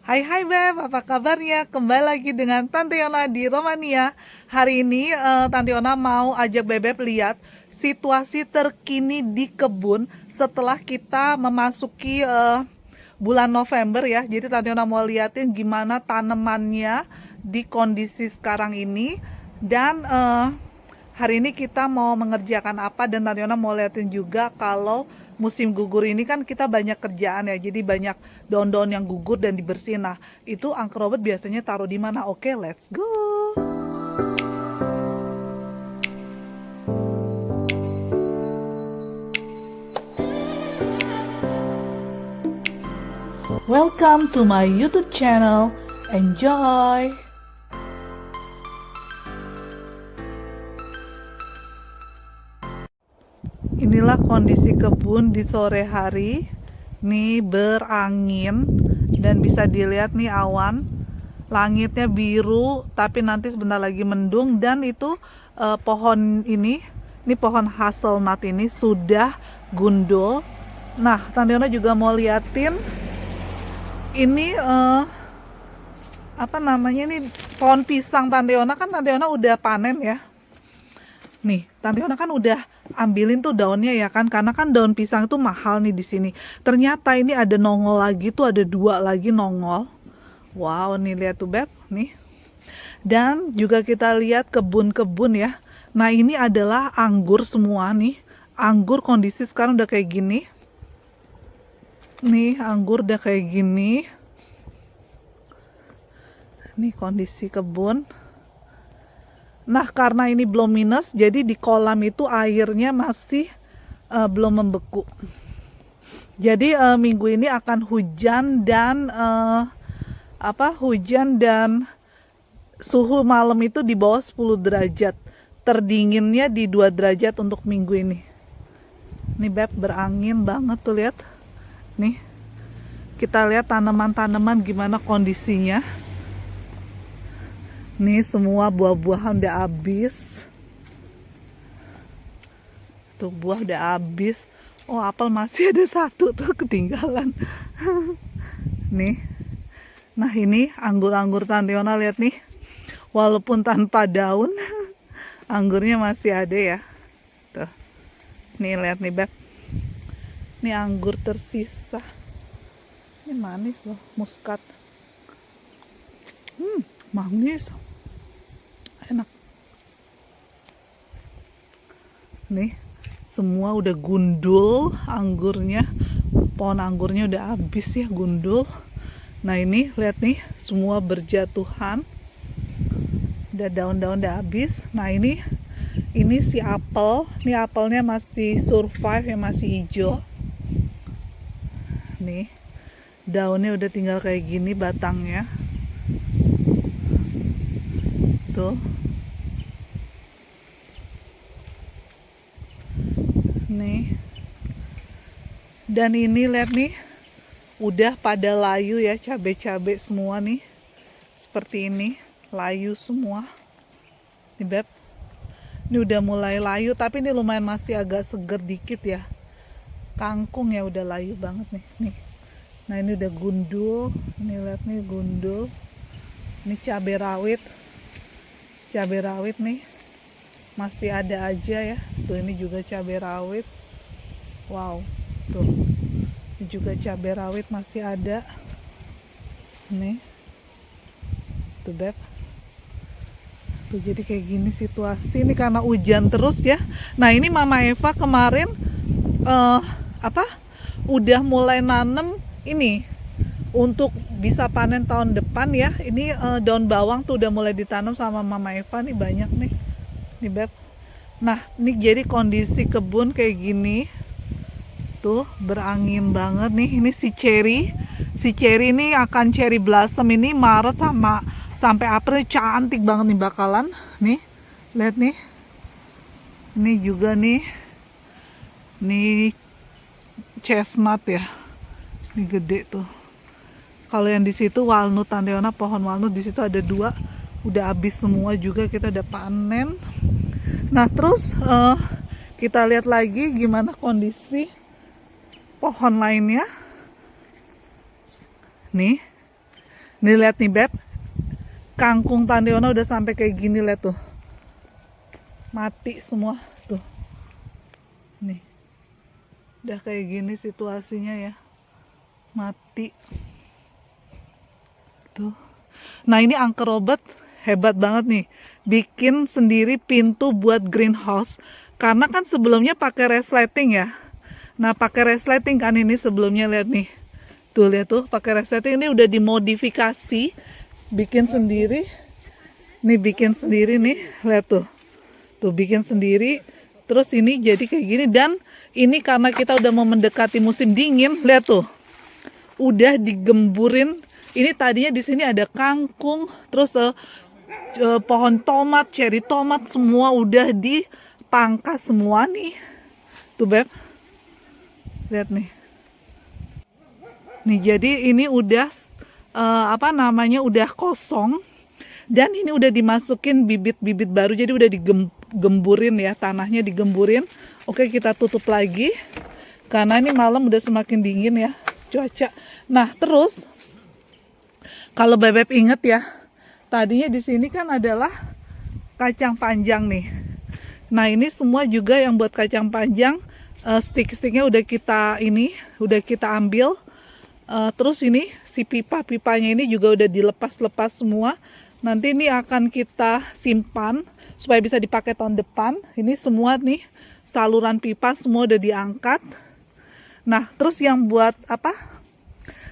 Hai hai Beb, apa kabarnya? Kembali lagi dengan Tante Yona di Romania. Hari ini Tante Yona mau ajak Bebek lihat situasi terkini di kebun setelah kita memasuki bulan November ya. Jadi Tante Yona mau liatin gimana tanamannya di kondisi sekarang ini. Dan hari ini kita mau mengerjakan apa, dan Tatiana mau liatin juga kalau musim gugur ini kan kita banyak kerjaan ya, jadi banyak daun-daun yang gugur dan dibersihin. Nah, itu Uncle Robert biasanya taruh di mana? Oke, let's go. Welcome to my YouTube channel. Enjoy. Inilah kondisi kebun di sore hari. Nih berangin dan bisa dilihat nih awan. Langitnya biru tapi nanti sebentar lagi mendung, dan itu pohon ini pohon hazelnut ini sudah gundul. Nah, Tandiona juga mau liatin ini apa namanya nih, pohon pisang Tandiona. Kan Tandiona udah panen ya. Nih, Tante Yona kan udah ambilin tuh daunnya ya kan, karena kan daun pisang itu mahal nih di sini. Ternyata ini ada nongol lagi tuh, ada dua lagi nongol. Wow, nih lihat tuh Beb, nih. Dan juga kita lihat kebun-kebun ya. Nah, ini adalah anggur semua nih. Anggur kondisi sekarang udah kayak gini. Nih, anggur udah kayak gini. Nih kondisi kebun. Nah, karena ini belum minus, jadi di kolam itu airnya masih belum membeku. Jadi minggu ini akan hujan dan hujan dan suhu malam itu di bawah 10 derajat. Terdinginnya di 2 derajat untuk minggu ini. Nih Beb, berangin banget tuh, lihat. Nih. Kita lihat tanaman-tanaman gimana kondisinya. Nih semua buah-buahan udah habis. Tuh buah udah habis. Oh, apel masih ada satu tuh ketinggalan. Nih. Nah, ini anggur-anggur Tante Yona, lihat nih. Walaupun tanpa daun, anggurnya masih ada ya. Tuh. Nih lihat nih Beb. Ini anggur tersisa. Ini manis loh, muskat. Manis. Enak. Nih, semua udah gundul anggurnya. Pohon anggurnya udah habis ya, gundul. Nah, ini lihat nih, semua berjatuhan. Udah daun-daun udah habis. Nah, ini si apel. Nih apelnya masih survive ya, masih hijau. Nih, daunnya udah tinggal kayak gini batangnya. Tuh. Nih. Dan ini lihat nih, udah pada layu ya, cabai-cabai semua nih. Seperti ini, layu semua. Nih Beb. Ini udah mulai layu, tapi ini lumayan masih agak seger dikit ya. Kangkung ya udah layu banget nih. Nah, ini udah gundul. Ini lihat nih gundul. Ini cabai rawit. Cabai rawit nih masih ada aja ya. Tuh, ini juga cabai rawit. Wow, tuh. Ini juga cabai rawit masih ada. Nih. Tuh Beb. Tuh, jadi kayak gini situasi ini karena hujan terus ya. Nah, ini Mama Eva kemarin udah mulai nanem ini untuk bisa panen tahun depan ya. Ini daun bawang tuh udah mulai ditanam sama Mama Eva nih, banyak nih. Nih Beb. Nah, ini jadi kondisi kebun kayak gini. Tuh, berangin banget nih. Ini si cherry. Si cherry ini akan cherry blossom ini Maret sampai April, cantik banget nih bakalan. Nih, lihat nih. Ini juga nih. Nih chestnut ya. Ini gede tuh. Kalau yang di situ walnut Tante Yona, pohon walnut di situ ada 2, udah habis semua juga, kita udah panen. Nah, terus kita lihat lagi gimana kondisi pohon lainnya. Nih, Nih lihat nih Beb, kangkung Tante Yona udah sampai kayak gini, lihat tuh, mati semua tuh. Nih, udah kayak gini situasinya ya, mati tuh. Nah ini Angker Robert hebat banget nih, bikin sendiri pintu buat greenhouse. Karena kan sebelumnya pakai resleting ya. Nah pakai resleting kan ini sebelumnya, lihat nih. Tuh lihat tuh, pakai resleting ini udah dimodifikasi, bikin sendiri. Nih bikin sendiri nih, lihat tuh. Tuh bikin sendiri. Terus ini jadi kayak gini, dan ini karena kita udah mau mendekati musim dingin, lihat tuh. Udah digemburin. Ini tadinya di sini ada kangkung, terus pohon tomat, cherry tomat, semua udah dipangkas semua nih. Tuh Beb, lihat nih. Nih jadi ini udah udah kosong, dan ini udah dimasukin bibit-bibit baru, jadi udah digemburin ya, tanahnya digemburin. Oke, kita tutup lagi karena ini malam udah semakin dingin ya cuaca. Nah terus kalau Bebek inget ya, tadinya di sini kan adalah kacang panjang nih. Nah ini semua juga yang buat kacang panjang, stick-sticknya udah kita ambil. Terus ini si pipa-pipanya ini juga udah dilepas-lepas semua. Nanti ini akan kita simpan supaya bisa dipakai tahun depan. Ini semua nih saluran pipa semua udah diangkat. Nah terus yang buat apa?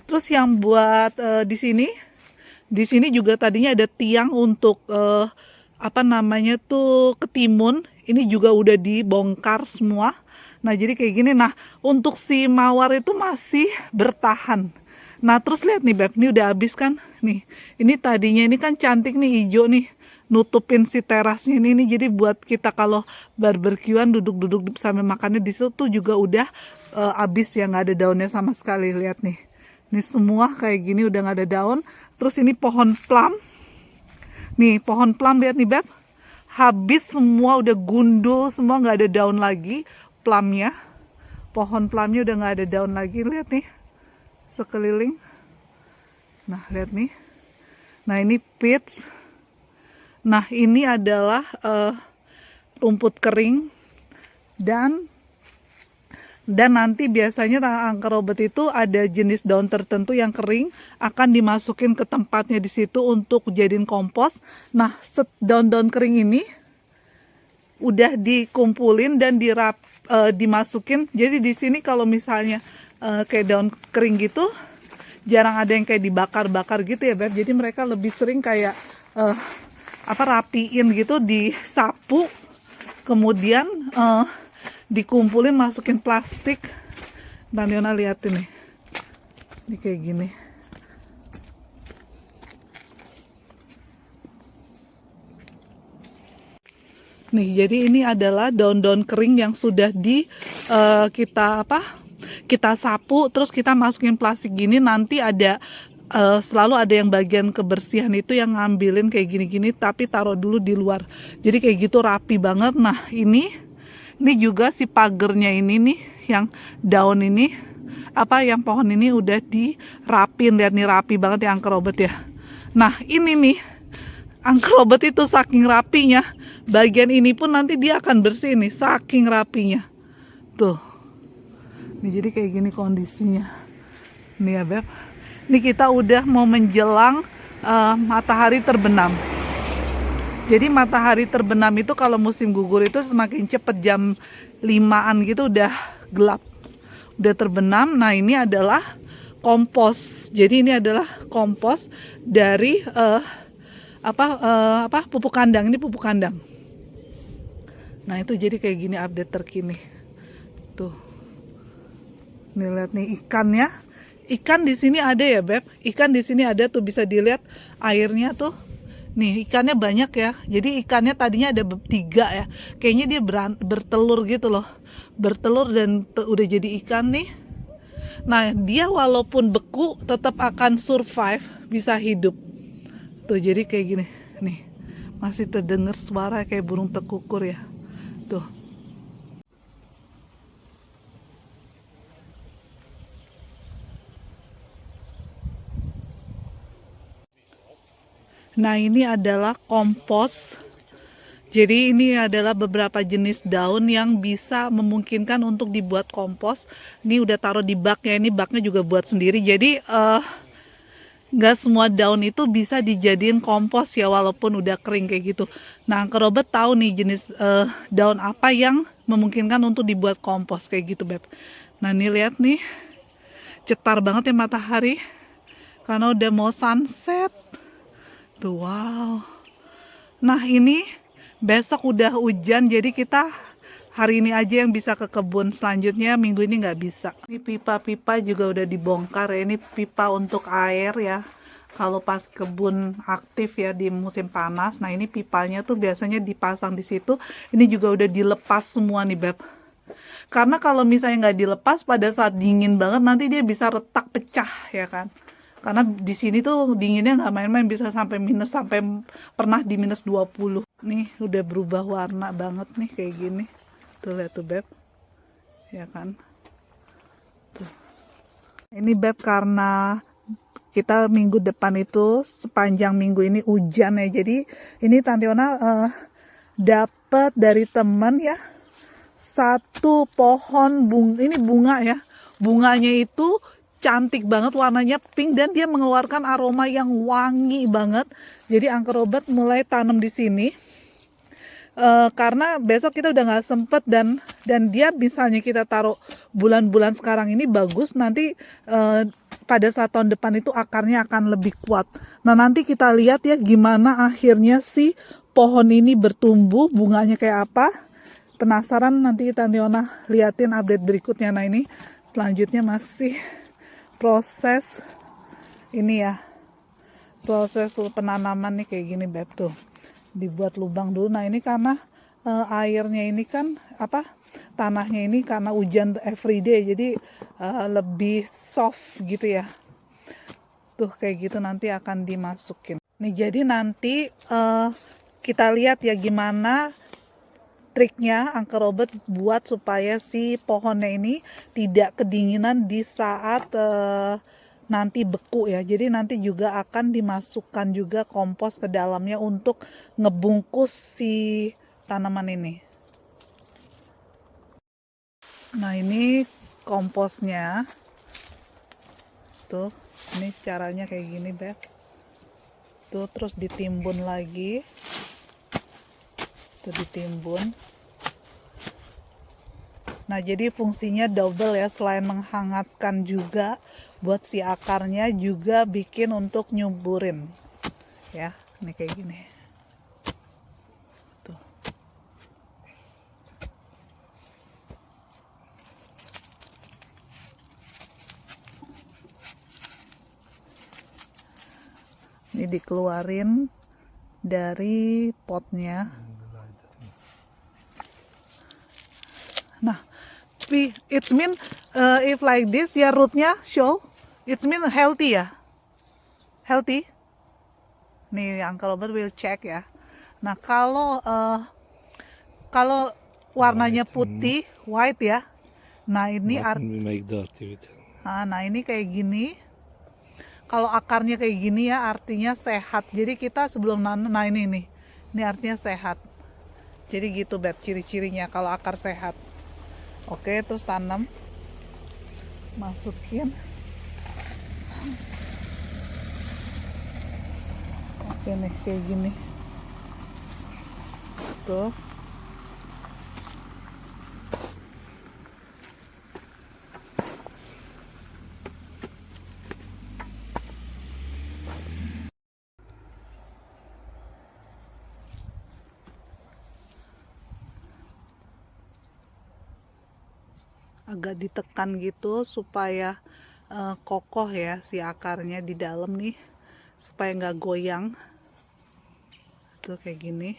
Terus yang buat di sini juga tadinya ada tiang untuk ketimun. Ini juga udah dibongkar semua. Nah jadi kayak gini. Nah untuk si mawar itu masih bertahan. Nah terus lihat nih Beb, ini udah habis kan. Nih ini tadinya ini kan cantik nih, hijau nih, nutupin si terasnya ini. Jadi buat kita kalau barbekyuan duduk-duduk sambil makannya di situ tuh juga udah habis ya, nggak ada daunnya sama sekali. Lihat nih, ini semua kayak gini udah nggak ada daun. Terus ini pohon plum. Nih pohon plum, lihat nih Beb, habis semua, udah gundul semua, nggak ada daun lagi plumnya. Pohon plumnya udah nggak ada daun lagi, lihat nih sekeliling. Nah lihat nih. Nah ini peach. Nah ini adalah rumput kering, dan nanti biasanya Angker Robert itu ada jenis daun tertentu yang kering akan dimasukin ke tempatnya di situ untuk jadiin kompos. Nah daun-daun kering ini udah dikumpulin dan dimasukin. Jadi di sini kalau misalnya kayak daun kering gitu, jarang ada yang kayak dibakar-bakar gitu ya Beb. Jadi mereka lebih sering kayak rapiin gitu, disapu, kemudian dikumpulin, masukin plastik. Dan Yona liatin nih, ini kayak gini. Nih jadi ini adalah daun-daun kering yang sudah kita sapu, terus kita masukin plastik gini. Nanti ada selalu ada yang bagian kebersihan itu yang ngambilin kayak gini-gini, tapi taruh dulu di luar. Jadi kayak gitu rapi banget. Nah ini juga si pagernya ini nih, yang daun ini yang pohon ini udah dirapin. Lihat nih, rapi banget ya Angker Robert ya. Nah ini nih Angker Robert itu saking rapinya, bagian ini pun nanti dia akan bersih nih, saking rapinya. Tuh. Nih jadi kayak gini kondisinya. Nih ya Beb. Nih kita udah mau menjelang matahari terbenam. Jadi matahari terbenam itu kalau musim gugur itu semakin cepet, jam 5-an gitu udah gelap, udah terbenam. Nah ini adalah kompos. Jadi ini adalah kompos dari pupuk kandang. Ini pupuk kandang. Nah itu jadi kayak gini update terkini. Tuh. Nih lihat nih ikannya. Ikan di sini ada ya Beb. Ikan di sini ada tuh, bisa dilihat airnya tuh. Nih ikannya banyak ya. Jadi ikannya tadinya ada 3 ya. Kayaknya dia bertelur gitu loh. Bertelur dan udah jadi ikan nih. Nah dia walaupun beku tetap akan survive, bisa hidup. Tuh jadi kayak gini. Nih masih terdengar suara kayak burung tekukur ya. Tuh. Nah, ini adalah kompos. Jadi ini adalah beberapa jenis daun yang bisa memungkinkan untuk dibuat kompos. Ini udah taruh di bak ya, ini baknya juga buat sendiri. Jadi nggak semua daun itu bisa dijadiin kompos ya, walaupun udah kering kayak gitu. Nah, Uncle Robert tahu nih jenis daun apa yang memungkinkan untuk dibuat kompos kayak gitu, Beb. Nah, ini lihat nih, cetar banget ya matahari karena udah mau sunset. Tuh, wow. Nah, ini besok udah hujan, jadi kita hari ini aja yang bisa ke kebun. Selanjutnya minggu ini nggak bisa. Ini pipa-pipa juga udah dibongkar ya. Ini pipa untuk air ya. Kalau pas kebun aktif ya di musim panas. Nah, ini pipanya tuh biasanya dipasang di situ. Ini juga udah dilepas semua nih, Beb. Karena kalau misalnya nggak dilepas pada saat dingin banget, nanti dia bisa retak pecah ya kan. Karena di sini tuh dinginnya nggak main-main, bisa sampai minus, sampai pernah di minus 20. Nih udah berubah warna banget nih kayak gini. Tuh lihat tuh, Beb. Ya kan. Tuh. Ini, Beb, karena kita minggu depan itu sepanjang minggu ini hujan ya. Jadi ini Tante Ona dapat dari teman ya, satu pohon ini bunga ya. Bunganya itu cantik banget, warnanya pink dan dia mengeluarkan aroma yang wangi banget. Jadi Uncle Robert mulai tanam di sini. Karena besok kita udah nggak sempet dan dia misalnya kita taruh bulan-bulan sekarang ini bagus, nanti pada saat tahun depan itu akarnya akan lebih kuat. Nah, nanti kita lihat ya gimana akhirnya si pohon ini bertumbuh, bunganya kayak apa. Penasaran, nanti Tante Ona liatin update berikutnya. Nah, ini selanjutnya masih proses ini ya, proses penanaman nih kayak gini, Beb. Tuh dibuat lubang dulu. Nah, ini karena airnya ini kan apa, tanahnya ini karena hujan everyday, jadi lebih soft gitu ya. Tuh kayak gitu nanti akan dimasukin nih. Jadi nanti kita lihat ya gimana triknya Uncle Robert buat supaya si pohonnya ini tidak kedinginan di saat nanti beku ya. Jadi nanti juga akan dimasukkan juga kompos ke dalamnya untuk ngebungkus si tanaman ini. Nah, ini komposnya. Tuh, ini caranya kayak gini, Beb. Tuh, terus ditimbun lagi. Tuh ditimbun. Nah, jadi fungsinya double ya, selain menghangatkan juga buat si akarnya, juga bikin untuk nyuburin. Ya, ini kayak gini. Tuh. Ini dikeluarin dari potnya. Nah, it's mean if like this ya, rootnya show, it's mean healthy ya, healthy. Nih Uncle Robert will check ya. Nah, kalau warnanya putih, white ya. Nah, ini nah ini kayak gini. Kalau akarnya kayak gini ya, artinya sehat. Jadi kita sebelum nanam, nah ini nih, ini artinya sehat. Jadi gitu, Beb, ciri-cirinya kalau akar sehat. Oke, terus tanam, masukin. Oke nih, kayak gini. Tuh. Agak ditekan gitu supaya kokoh ya si akarnya di dalam nih, supaya nggak goyang. Tuh kayak gini.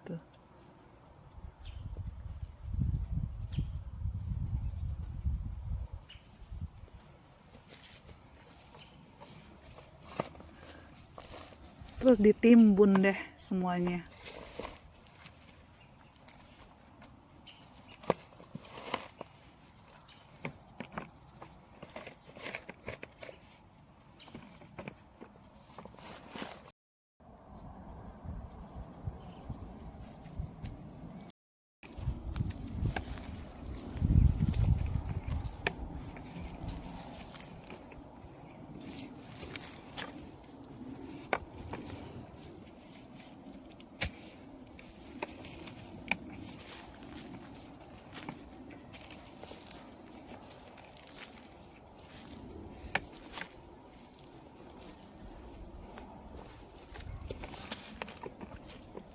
Tuh. Terus ditimbun deh semuanya.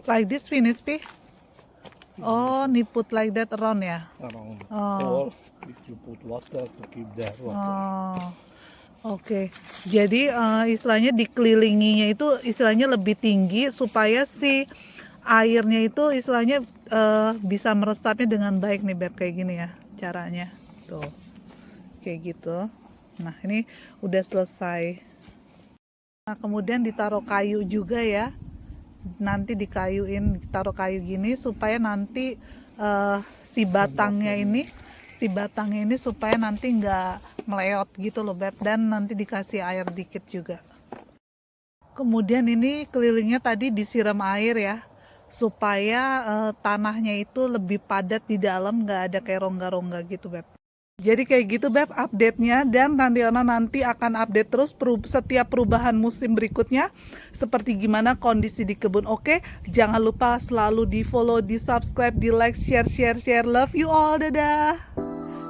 Like this finish, Pi? Oh, ni put like that around ya? Around. Oh. Or if you put water to keep that water. Oh, oke. Jadi istilahnya dikelilinginya itu istilahnya lebih tinggi supaya si airnya itu istilahnya bisa meresapnya dengan baik nih Beb, kayak gini ya caranya. Tuh, kayak gitu. Nah ini udah selesai. Nah kemudian ditaruh kayu juga ya. Nanti taruh kayu gini supaya nanti si batangnya ini supaya nanti nggak meleot gitu loh Beb, dan nanti dikasih air dikit juga. Kemudian ini kelilingnya tadi disiram air ya supaya tanahnya itu lebih padat di dalam, nggak ada kayak rongga-rongga gitu Beb. Jadi kayak gitu Beb update-nya, dan Tantiona nanti akan update terus setiap perubahan musim berikutnya seperti gimana kondisi di kebun. Oke, jangan lupa selalu di follow, di subscribe, di like, share. Love you all, dadah.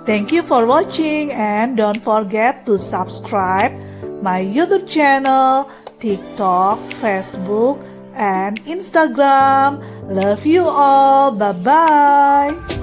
Thank you for watching and don't forget to subscribe my YouTube channel, TikTok, Facebook, and Instagram. Love you all. Bye-bye.